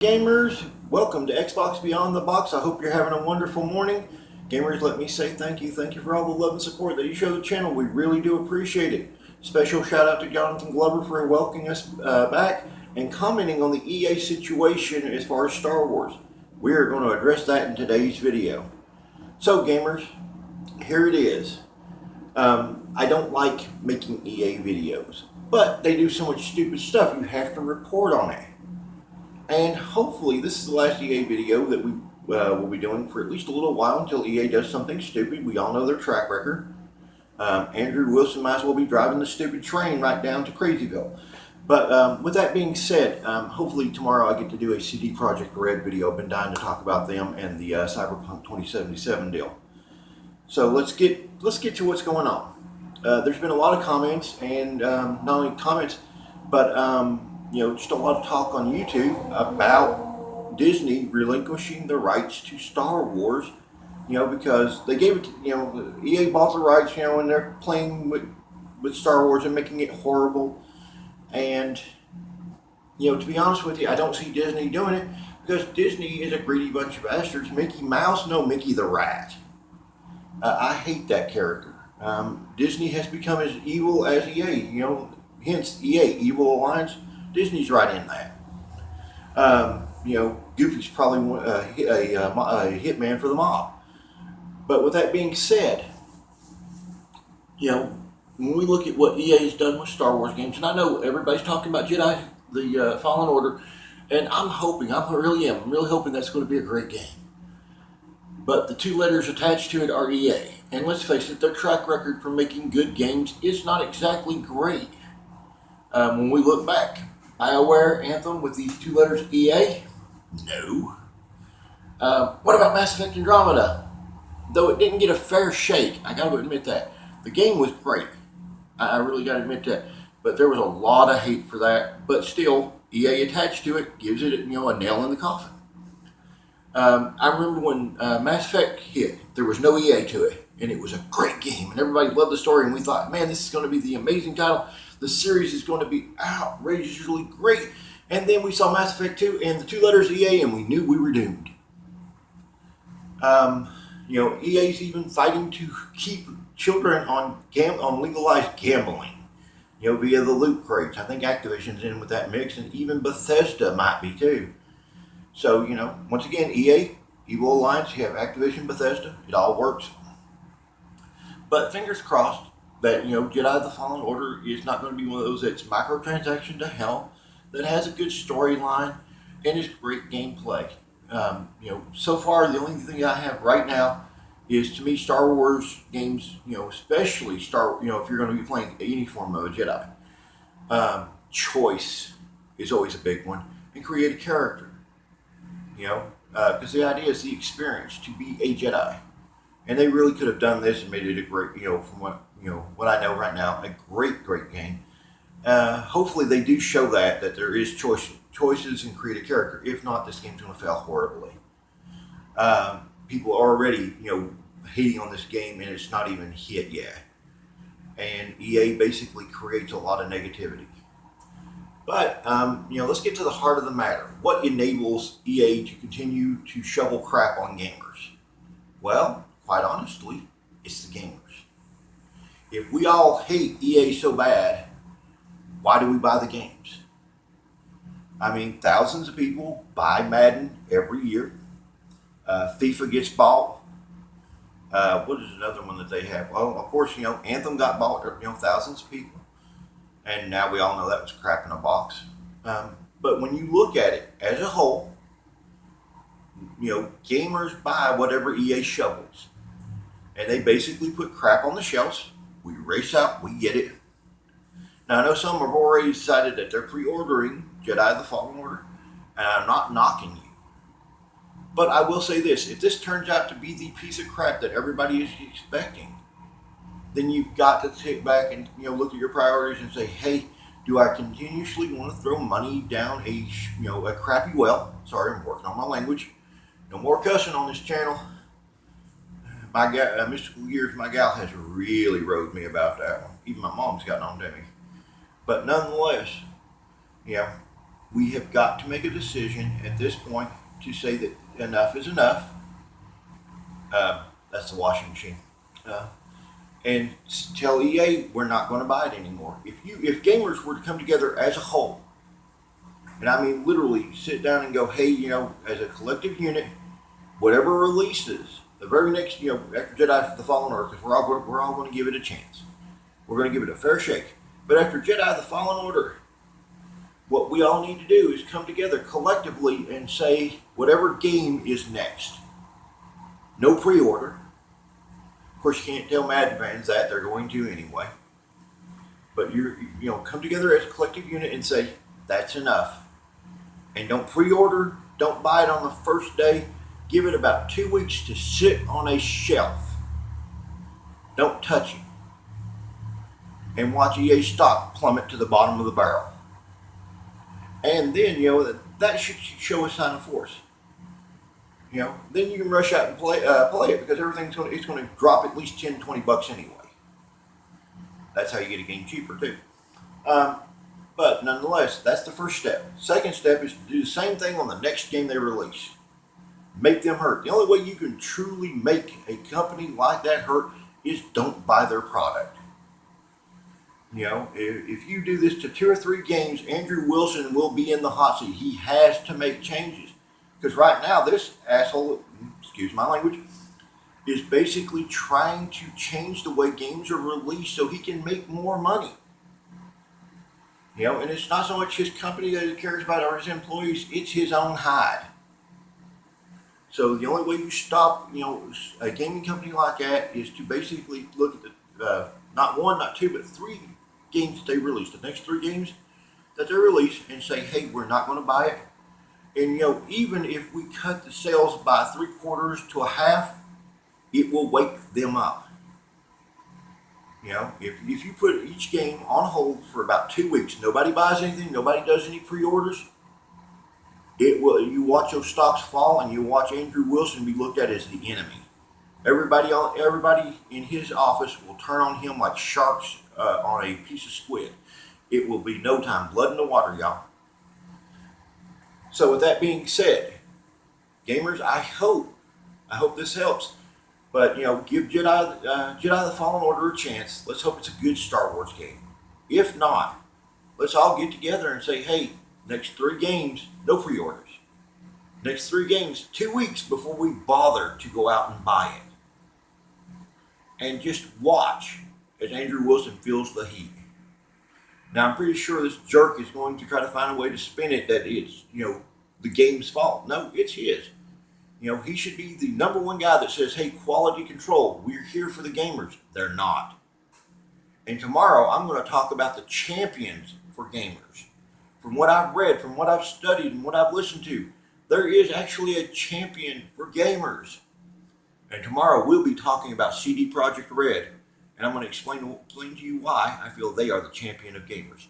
Gamers, welcome to Xbox Beyond the Box. I hope you're having a wonderful morning. Gamers, let me say thank you. Thank you for all the love and support that you show the channel. We really do appreciate it. Special shout out to Jonathan Glover for welcoming us back and commenting on the EA situation as far as Star Wars. We are going to address that in today's video. So, gamers, here it is. I don't like making EA videos, but they do so much stupid stuff, you have to report on it. And hopefully this is the last EA video that we will be doing for at least a little while until EA does something stupid. We all know their track record. Andrew Wilson might as well be driving the stupid train right down to Crazyville. But with that being said, hopefully tomorrow I get to do a CD Projekt Red video. I've been dying to talk about them and the Cyberpunk 2077 deal. So let's get to what's going on. There's been a lot of comments, and not only comments, but just a lot of talk on YouTube about Disney relinquishing the rights to Star Wars, because they gave it, EA bought the rights, and they're playing with Star Wars and making it horrible. And, to be honest with you, I don't see Disney doing it because Disney is a greedy bunch of bastards. Mickey Mouse, no, Mickey the Rat. I hate that character. Disney has become as evil as EA, hence EA, Evil Alliance. Disney's right in that. Goofy's probably a hitman for the mob. But with that being said, when we look at what EA has done with Star Wars games, and I know everybody's talking about Jedi, the Fallen Order, and I'm really hoping that's going to be a great game. But the two letters attached to it are EA. And let's face it, their track record for making good games is not exactly great. When we look back, BioWare, Anthem with these two letters EA? No. What about Mass Effect Andromeda? Though it didn't get a fair shake, I gotta admit that. The game was great. I really gotta admit that. But there was a lot of hate for that. But still, EA attached to it gives it, a nail in the coffin. I remember when Mass Effect hit, there was no EA to it, and it was a great game, and everybody loved the story, and we thought, man, this is going to be the amazing title. The series is going to be outrageously great. And then we saw Mass Effect 2 and the two letters EA, and we knew we were doomed. EA's even fighting to keep children on legalized gambling, via the loot crates. I think Activision's in with that mix, and even Bethesda might be too. So, once again, EA, Evil Alliance, you have Activision, Bethesda, it all works. But fingers crossed that, Jedi the Fallen Order is not going to be one of those that's microtransaction to hell, that has a good storyline, and is great gameplay. So far, the only thing I have right now is, to me, Star Wars games, especially if you're going to be playing any form of a Jedi, choice is always a big one, and create a character. Because the idea is the experience to be a Jedi, and they really could have done this and made it a great, from what I know right now, a great game. Hopefully they do show that there is choices and create a character. If not, this game's going to fail horribly. People are already, hating on this game, and it's not even hit yet. And EA basically creates a lot of negativity. But, let's get to the heart of the matter. What enables EA to continue to shovel crap on gamers? Well, quite honestly, it's the gamers. If we all hate EA so bad, why do we buy the games? I mean, thousands of people buy Madden every year. FIFA gets bought. What is another one that they have? Well, of course, Anthem got bought, thousands of people. And now we all know that was crap in a box. But when you look at it as a whole, gamers buy whatever EA shovels. And they basically put crap on the shelves. We race out, we get it. Now, I know some have already decided that they're pre-ordering Jedi the Fallen Order, and I'm not knocking you. But I will say this, if this turns out to be the piece of crap that everybody is expecting, then you've got to sit back and look at your priorities and say, hey, do I continuously want to throw money down a crappy well? Sorry, I'm working on my language. No more cussing on this channel. My gal, Mystical Gears, my gal has really rode me about that one. Even my mom's gotten on to me. But nonetheless, we have got to make a decision at this point to say that enough is enough. That's the washing machine. Uh, and tell EA we're not going to buy it anymore. If gamers were to come together as a whole, and I mean literally sit down and go, hey, as a collective unit, whatever releases the very next, after Jedi: The Fallen Order, because we're all going to give it a chance. We're going to give it a fair shake. But after Jedi: The Fallen Order, what we all need to do is come together collectively and say whatever game is next. No pre-order. Of course, you can't tell Madden fans that, they're going to anyway. But come together as a collective unit and say that's enough. And don't pre-order. Don't buy it on the first day. Give it about 2 weeks to sit on a shelf. Don't touch it. And watch EA stock plummet to the bottom of the barrel. And then, that should show a sign of force. Then you can rush out and play it, because everything's going to drop at least $10, $20 anyway. That's how you get a game cheaper too. But nonetheless, that's the first step. Second step is to do the same thing on the next game they release. Make them hurt. The only way you can truly make a company like that hurt is don't buy their product. If you do this to 2 or 3 games, Andrew Wilson will be in the hot seat. He has to make changes. Because right now, this asshole, excuse my language, is basically trying to change the way games are released so he can make more money. And it's not so much his company that he cares about or his employees, it's his own hide. So the only way you stop, a gaming company like that is to basically look at the, not 1, not 2, but 3 games that they release, the next 3 games that they release, and say, hey, we're not going to buy it. And, even if we cut the sales by 3/4 to a half, it will wake them up. If you put each game on hold for about 2 weeks, nobody buys anything, nobody does any pre-orders, you watch those stocks fall, and you watch Andrew Wilson be looked at as the enemy. Everybody in his office will turn on him like sharks on a piece of squid. It will be no time, blood in the water, y'all. So with that being said, gamers, I hope this helps. But give Jedi the Fallen Order a chance. Let's hope it's a good Star Wars game. If not, let's all get together and say, hey, next 3 games, no pre-orders. Next 3 games, 2 weeks before we bother to go out and buy it. And just watch as Andrew Wilson feels the heat. Now, I'm pretty sure this jerk is going to try to find a way to spin it that it's, the game's fault. No, it's his. He should be the number one guy that says, hey, quality control, we're here for the gamers. They're not. And tomorrow, I'm going to talk about the champions for gamers. From what I've read, from what I've studied, and what I've listened to, there is actually a champion for gamers. And tomorrow, we'll be talking about CD Projekt Red. And I'm going to explain to you why I feel they are the champion of gamers.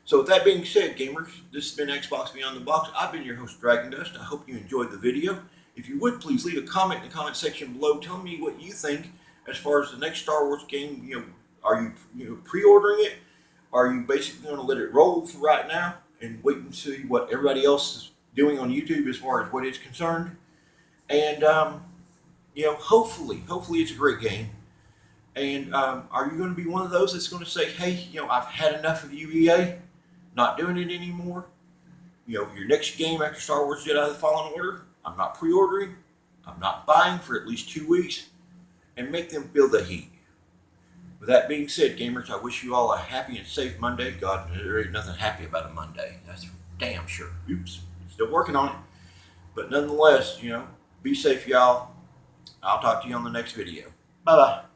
So with that being said, gamers, this has been Xbox Beyond the Box. I've been your host, Dragon Dust. I hope you enjoyed the video. If you would, please leave a comment in the comment section below telling me what you think as far as the next Star Wars game. Are you pre-ordering it? Are you basically going to let it roll for right now and wait and see what everybody else is doing on YouTube as far as what it's concerned? And, hopefully it's a great game. And are you going to be one of those that's going to say, hey, I've had enough of you, EA, not doing it anymore? Your next game after Star Wars Jedi: The Fallen Order, I'm not pre-ordering, I'm not buying for at least 2 weeks, and make them feel the heat. With that being said, gamers, I wish you all a happy and safe Monday. God, there ain't nothing happy about a Monday. That's for damn sure. Oops, still working on it. But nonetheless, be safe, y'all. I'll talk to you on the next video. Bye-bye.